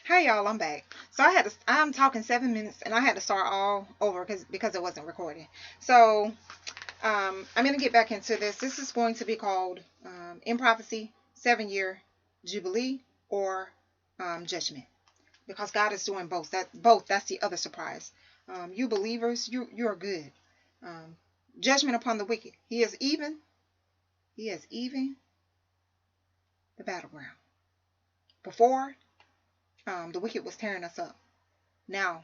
Hey y'all, I'm back. So I'm talking 7 minutes and I had to start all over because it wasn't recording. So I'm gonna get back into this. This is going to be called in prophecy 7-year jubilee or judgment, because God is doing both. That's the other surprise. You believers, you are good. Um, Judgment upon the wicked. He is even the battleground. Before the wicked was tearing us up. Now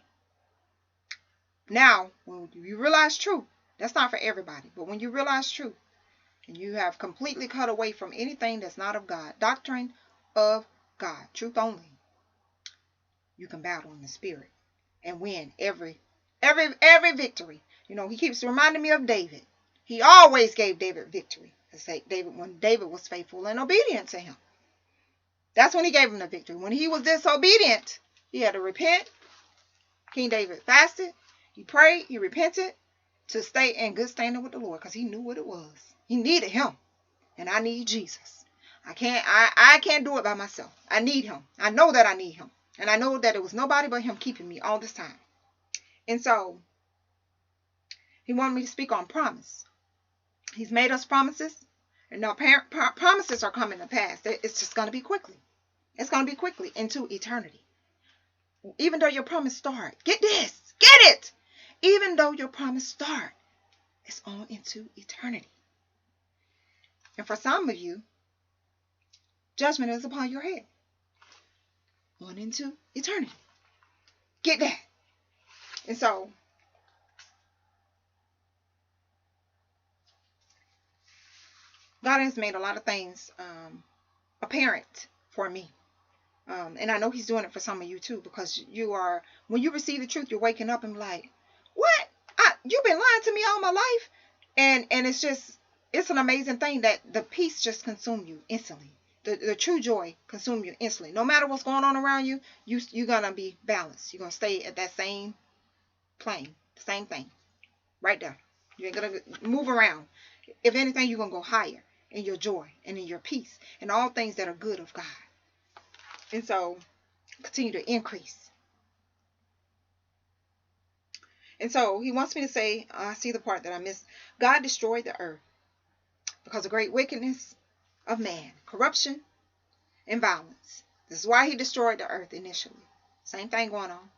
Now, when you realize truth, that's not for everybody, but when you realize truth and you have completely cut away from anything that's not of God, doctrine of God, truth only, you can battle in the spirit and win every victory. He keeps reminding me of David. He always gave David victory. When David was faithful and obedient to him. That's when he gave him the victory. When he was disobedient, he had to repent. King David fasted, he prayed, he repented, to stay in good standing with the Lord, because he knew what it was. He needed him. And I need Jesus. I can't do it by myself. I need him. I know that I need him. And I know that it was nobody but him keeping me all this time. And so he wanted me to speak on promise. He's made us promises. And now promises are coming to pass. It's just going to be quickly. It's going to be quickly into eternity. Even though your promise start. Get this. Get it. Even though your promise start, it's on into eternity. And for some of you, judgment is upon your head. On into eternity. Get that. And so, God has made a lot of things apparent for me. And I know he's doing it for some of you too, because when you receive the truth, you're waking up and like, what? You've been lying to me all my life? And it's an amazing thing that the peace just consumes you instantly. The true joy consumes you instantly. No matter what's going on around you, you're going to be balanced. You're going to stay at that same plane, the same thing, right there. You ain't going to move around. If anything, you're going to go higher in your joy and in your peace and all things that are good of God. And so, continue to increase. And so, he wants me to say, I see the part that I missed. God destroyed the earth because of great wickedness of man, corruption, and violence. This is why he destroyed the earth initially. Same thing going on.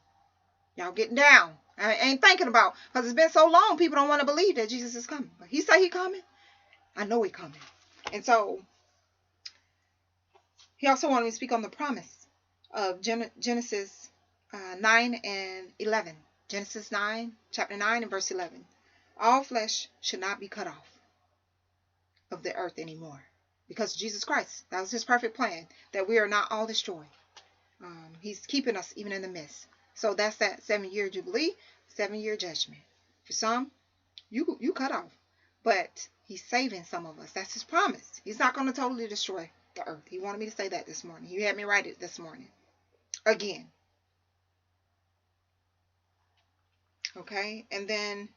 Y'all getting down. I ain't thinking about, because it's been so long, people don't want to believe that Jesus is coming. But he say he coming. I know he coming. And so, he also wanted me to speak on the promise of Genesis 9 and 11. Genesis 9, chapter 9 and verse 11. All flesh should not be cut off of the earth anymore. Because Jesus Christ, that was his perfect plan, that we are not all destroyed. He's keeping us even in the midst. So that's that 7-year jubilee, 7-year judgment. For some, you cut off. But he's saving some of us. That's his promise. He's not going to totally destroy the earth. He wanted me to say that this morning. He had me write it this morning. Again. Okay? And then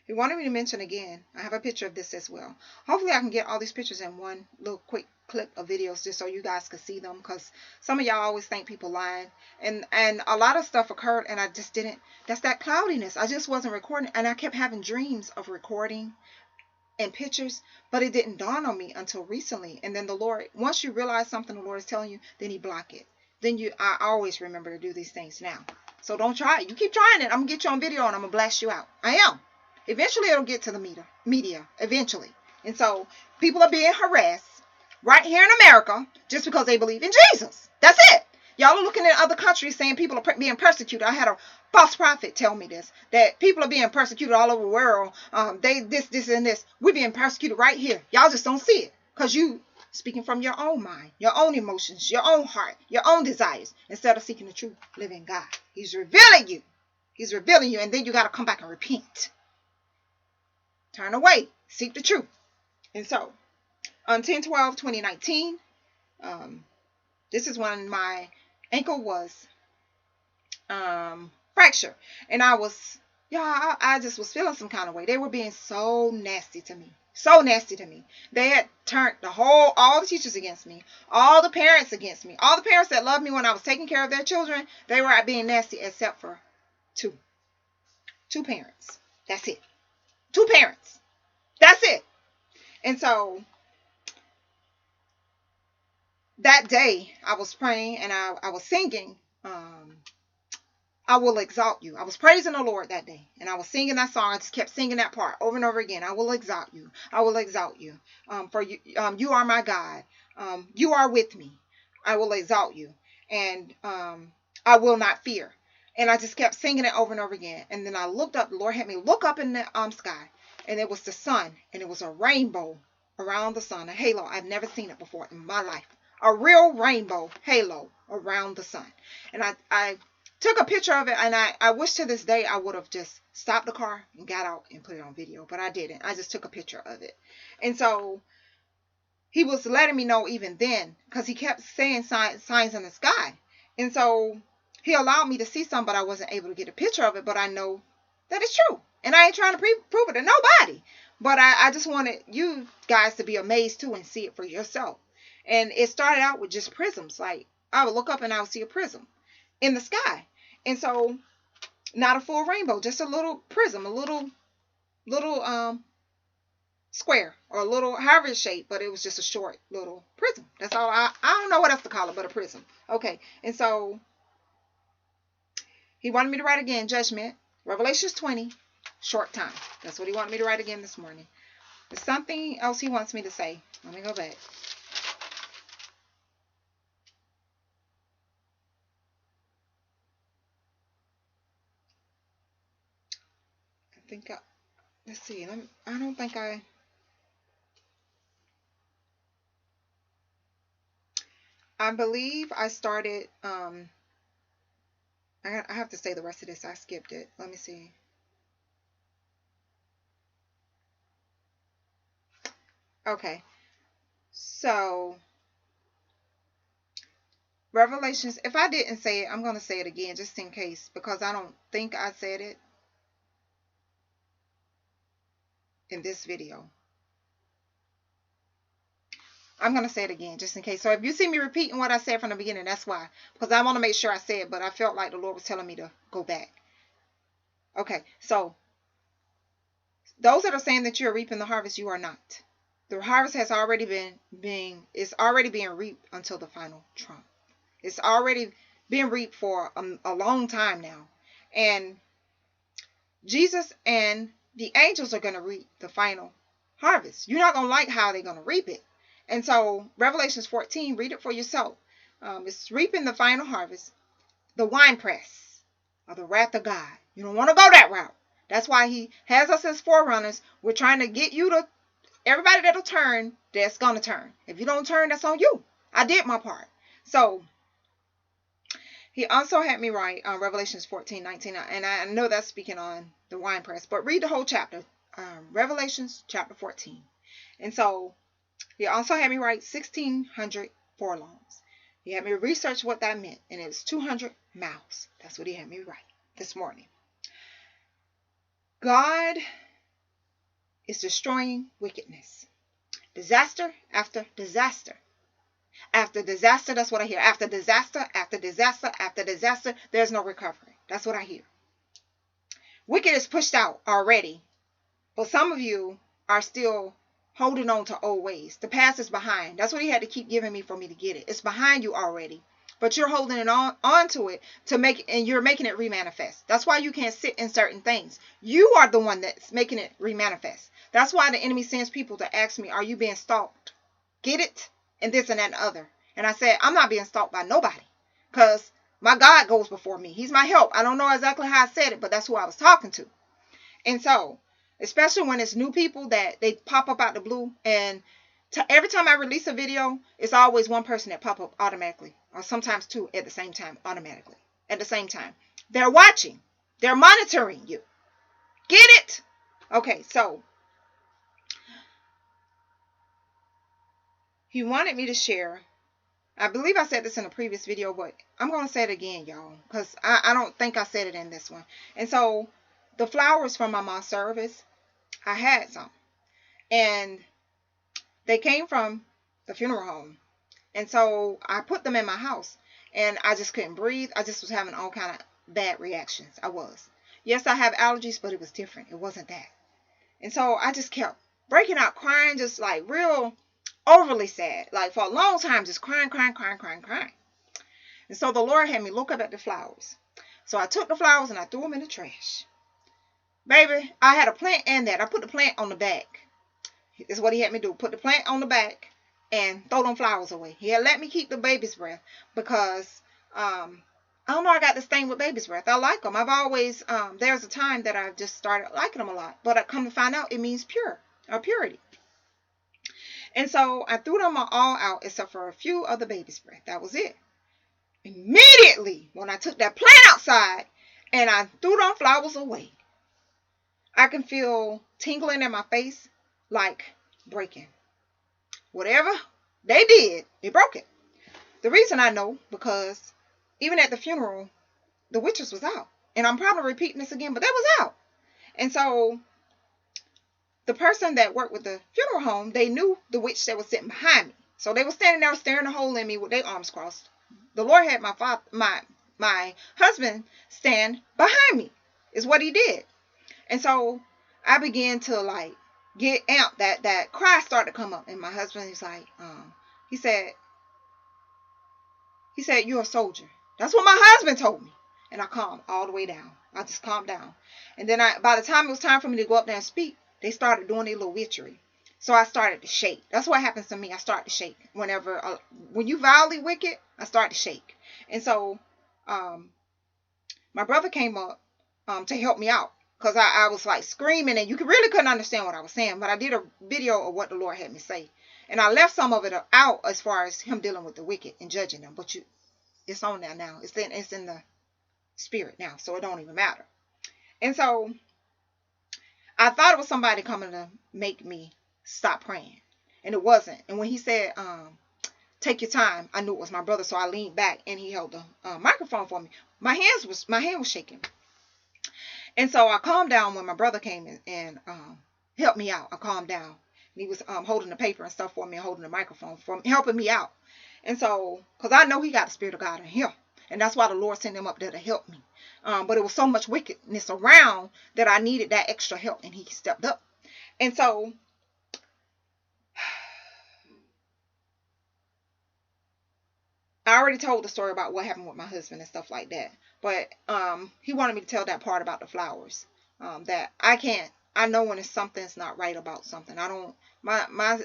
he wanted me to mention again, I have a picture of this as well. Hopefully I can get all these pictures in one little quick clip of videos just so you guys can see them, because some of y'all always think people lying, and a lot of stuff occurred and I just didn't. That's that cloudiness. I just wasn't recording, and I kept having dreams of recording and pictures, but it didn't dawn on me until recently. And then the Lord, once you realize something the Lord is telling you, then he block it. Then I always remember to do these things now. So don't try it. You keep trying it, I'm gonna get you on video and I'm gonna blast you out. I am. Eventually it'll get to the media eventually. And so people are being harassed right here in America just because they believe in Jesus. That's it. Y'all are looking at other countries saying people are being persecuted. I had a false prophet tell me this, that people are being persecuted all over the world. This, and this. We're being persecuted right here. Y'all just don't see it because you speaking from your own mind, your own emotions, your own heart, your own desires, instead of seeking the true living God. He's revealing you. He's revealing you, and then you got to come back and repent. Turn away. Seek the truth. And so, on 10/12/2019, this is when my ankle was fractured. And I just was feeling some kind of way. They were being so nasty to me. So nasty to me. They had turned all the teachers against me, all the parents against me, all the parents that loved me when I was taking care of their children. They were being nasty except for two. Two parents. That's it. Two parents. That's it. And so that day I was praying and I was singing, I will exalt you. I was praising the Lord that day and I was singing that song. I just kept singing that part over and over again. I will exalt you. I will exalt you. For you, you are my God. You are with me. I will exalt you. And I will not fear. And I just kept singing it over and over again. And then I looked up. The Lord had me look up in the sky. And it was the sun. And it was a rainbow around the sun. A halo. I've never seen it before in my life. A real rainbow halo around the sun. And I took a picture of it. And I wish to this day I would have just stopped the car and got out and put it on video. But I didn't. I just took a picture of it. And so he was letting me know even then. Because he kept saying signs in the sky. And so he allowed me to see some, but I wasn't able to get a picture of it. But I know that it's true. And I ain't trying to prove it to nobody. But I just wanted you guys to be amazed too and see it for yourself. And it started out with just prisms. Like, I would look up and I would see a prism in the sky. And so, not a full rainbow, just a little prism, a little square or a little however shape, but it was just a short little prism. That's all. I don't know what else to call it but a prism. Okay. And so he wanted me to write again, Judgment, Revelations 20, short time. That's what he wanted me to write again this morning. There's something else he wants me to say. Let me go back. Let's see. I don't think I believe I started, I have to say the rest of this. I skipped it. Let me see. Okay. So, Revelations, if I didn't say it, I'm going to say it again just in case, because I don't think I said it in this video. I'm going to say it again just in case. So if you see me repeating what I said from the beginning, that's why. Because I want to make sure I say it, but I felt like the Lord was telling me to go back. Okay, so those that are saying that you're reaping the harvest, you are not. The harvest has already it's already being reaped until the final trump. It's already been reaped for a long time now. And Jesus and the angels are going to reap the final harvest. You're not going to like how they're going to reap it. And so Revelations 14, read it for yourself. It's reaping the final harvest, the winepress of the wrath of God. You don't want to go that route. That's why he has us as forerunners. We're trying to get you to, everybody that'll turn, that's going to turn. If you don't turn, that's on you. I did my part. So he also had me write Revelations 14:19, and I know that's speaking on the winepress, but read the whole chapter, Revelations chapter 14. And so he also had me write 1,600 furlongs. He had me research what that meant, and it was 200 miles. That's what he had me write this morning. God is destroying wickedness. Disaster after disaster. After disaster, that's what I hear. After disaster, after disaster, after disaster, there's no recovery. That's what I hear. Wicked is pushed out already, but some of you are still holding on to old ways. The past is behind. That's what he had to keep giving me for me to get it. It's behind you already, but you're holding it on to it to make it, and you're making it remanifest. That's why you can't sit in certain things. You are the one that's making it remanifest. That's why the enemy sends people to ask me, are you being stalked? Get it? And this and that and other. And I said, I'm not being stalked by nobody, because my God goes before me. He's my help. I don't know exactly how I said it, but that's who I was talking to. And so, especially when it's new people that they pop up out the blue, and every time I release a video, it's always one person that pop up automatically, or sometimes two at the same time, automatically at the same time. They're watching. They're monitoring you. Get it? Okay, so he wanted me to share. I believe I said this in a previous video, but I'm going to say it again, y'all, because I don't think I said it in this one. And so the flowers from my mom's service, I had some. And they came from the funeral home. And so I put them in my house, and I just couldn't breathe. I just was having all kind of bad reactions. I was. Yes, I have allergies, but it was different. It wasn't that. And so I just kept breaking out crying, just like real overly sad. Like for a long time, just crying, crying, crying, crying, crying. And so the Lord had me look up at the flowers. So I took the flowers and I threw them in the trash. Baby, I had a plant in that. I put the plant on the back. Is what he had me do. Put the plant on the back and throw them flowers away. He had let me keep the baby's breath because I don't know, I got this thing with baby's breath. I like them. I've always there's a time that I've just started liking them a lot, but I come to find out it means pure or purity. And so I threw them all out except for a few of the baby's breath. That was it. Immediately when I took that plant outside and I threw them flowers away, I can feel tingling in my face like breaking. Whatever they did, they broke it. The reason I know, because even at the funeral, the witches was out. And I'm probably repeating this again, but they was out. And so the person that worked with the funeral home, they knew the witch that was sitting behind me. So they were standing there staring a hole in me with their arms crossed. The Lord had my husband stand behind me, is what he did. And so I began to like get amped. That cry started to come up. And my husband is like, he said, you're a soldier. That's what my husband told me. And I calmed all the way down. I just calmed down. And then by the time it was time for me to go up there and speak, they started doing their little witchery. So I started to shake. That's what happens to me. I start to shake. When you vilely wicked, I start to shake. And so my brother came up to help me out. Because I was like screaming and you really couldn't understand what I was saying. But I did a video of what the Lord had me say. And I left some of it out as far as him dealing with the wicked and judging them. But it's on there now. It's in the spirit now. So it don't even matter. And so I thought it was somebody coming to make me stop praying. And it wasn't. And when he said, take your time, I knew it was my brother. So I leaned back and he held the microphone for me. My hand was shaking. And so I calmed down when my brother came in and helped me out. I calmed down. And he was holding the paper and stuff for me and holding the microphone for me, helping me out. And so, because I know he got the Spirit of God in him. And that's why the Lord sent him up there to help me. But it was so much wickedness around that I needed that extra help. And he stepped up. And so, I already told the story about what happened with my husband and stuff like that. But he wanted me to tell that part about the flowers. That I know when something's not right about something. I don't, my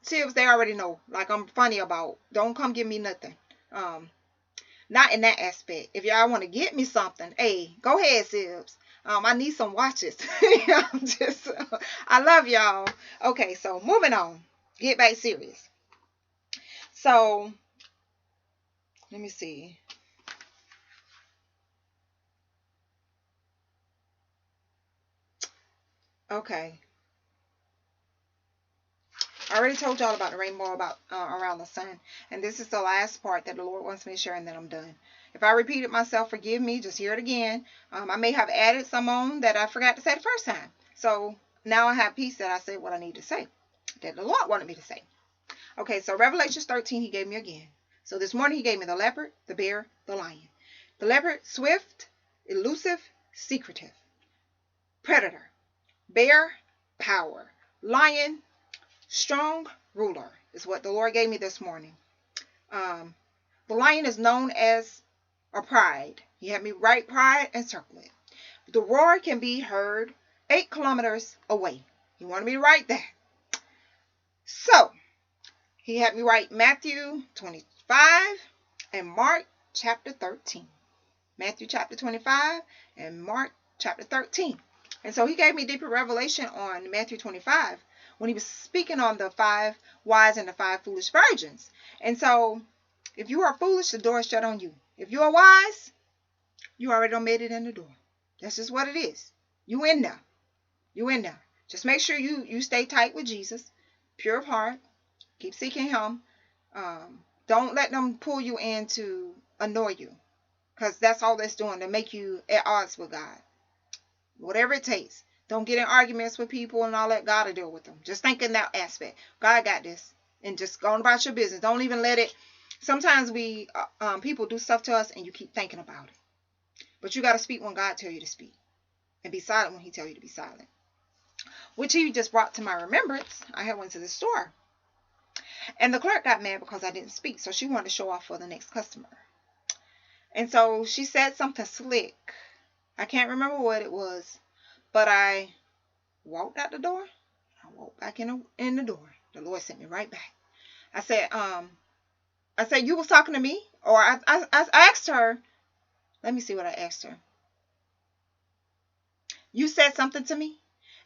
sibs, they already know. Like I'm funny about, don't come give me nothing. Not in that aspect. If y'all want to get me something, hey, go ahead, sibs. I need some watches. I love y'all. Okay, so moving on. Get back serious. So, let me see. Okay. I already told y'all about the rainbow, about around the sun. And this is the last part that the Lord wants me to share, and then I'm done. If I repeated myself, forgive me. Just hear it again. I may have added some on that I forgot to say the first time. So now I have peace that I said what I need to say, that the Lord wanted me to say. Okay, so Revelation 13 he gave me again. So this morning he gave me the leopard, the bear, the lion. The leopard, swift, elusive, secretive. Predator. Bear, power. Lion, strong, ruler, is what the Lord gave me this morning. The lion is known as a pride. He had me write pride and circle it. The roar can be heard 8 kilometers away. He wanted me to write that. So, he had me write Matthew 25 and Mark chapter 13. Matthew chapter 25 and Mark chapter 13. And so he gave me deeper revelation on Matthew 25 when he was speaking on the 5 wise and the 5 foolish virgins. And so, if you are foolish, the door is shut on you. If you are wise, you already done made it in the door. That's just what it is. You in there. You in there. Just make sure you stay tight with Jesus. Pure of heart. Keep seeking him. Don't let them pull you in to annoy you. Because that's all that's doing, to make you at odds with God. Whatever it takes. Don't get in arguments with people and all that. God will deal with them. Just think in that aspect. God got this. And just go on about your business. Don't even let it. Sometimes people do stuff to us and you keep thinking about it. But you got to speak when God tells you to speak. And be silent when he tells you to be silent. Which he just brought to my remembrance. I had went to the store. And the clerk got mad because I didn't speak. So she wanted to show off for the next customer. And so she said something slick. I can't remember what it was. But I walked out the door. I walked back in the door. The Lord sent me right back. I said, you was talking to me? Or I asked her. Let me see what I asked her. You said something to me?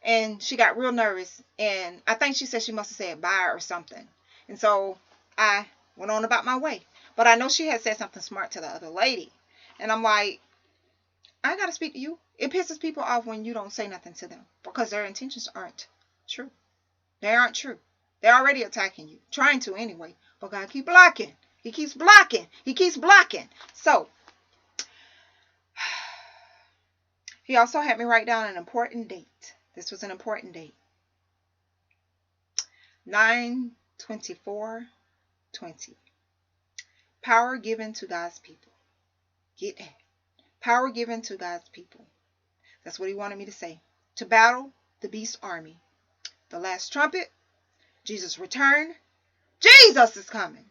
And she got real nervous. And I think she said she must have said bye or something. And so I went on about my way. But I know she had said something smart to the other lady. And I'm like, I got to speak to you. It pisses people off when you don't say nothing to them. Because their intentions aren't true. They aren't true. They're already attacking you. Trying to anyway. But God keep blocking. He keeps blocking. He keeps blocking. So, he also had me write down an important date. This was an important date. 9/24/20. Power given to God's people. Get that. Power given to God's people. That's what he wanted me to say. To battle the beast army. The last trumpet. Jesus' return. Jesus is coming.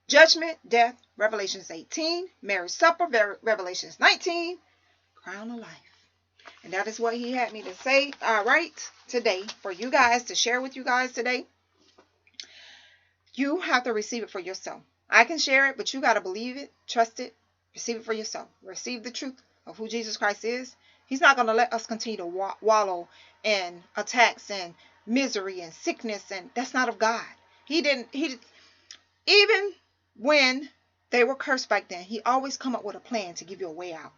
Judgment, death, Revelations 18. Marriage supper, Revelations 19. Crown of life. And that is what he had me to say, right, today for you guys, to share with you guys today. You have to receive it for yourself. I can share it, but you got to believe it, trust it, receive it for yourself. Receive the truth of who Jesus Christ is. He's not going to let us continue to wallow in attacks and misery and sickness, and that's not of God. Even when they were cursed back then, he always come up with a plan to give you a way out.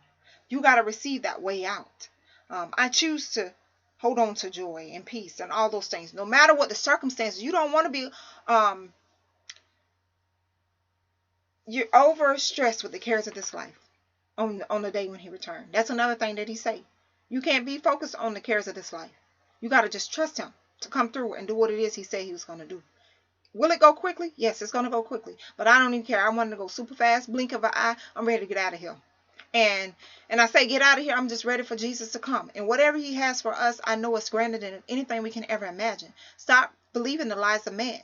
You got to receive that way out. I choose to hold on to joy and peace and all those things. No matter what the circumstances, you don't want to be you're overstressed with the cares of this life on the day when he returned. That's another thing that he say. You can't be focused on the cares of this life. You got to just trust him to come through and do what it is he said he was going to do. Will it go quickly? Yes, it's going to go quickly. But I don't even care. I want to go super fast. Blink of an eye. I'm ready to get out of here. And I say get out of here. I'm just ready for Jesus to come. And whatever he has for us, I know it's grander than anything we can ever imagine. Stop believing the lies of man.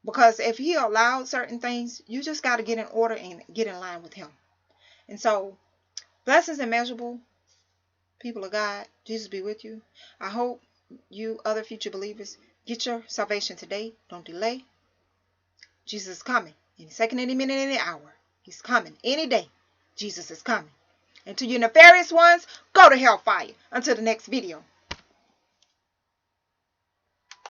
Because if he allowed certain things, you just got to get in order and get in line with him. And so, blessings immeasurable, people of God. Jesus be with you. I hope you other future believers get your salvation today. Don't delay. Jesus is coming. Any second, any minute, any hour. He's coming. Any day. Jesus is coming. And to you nefarious ones, go to hellfire. Until the next video.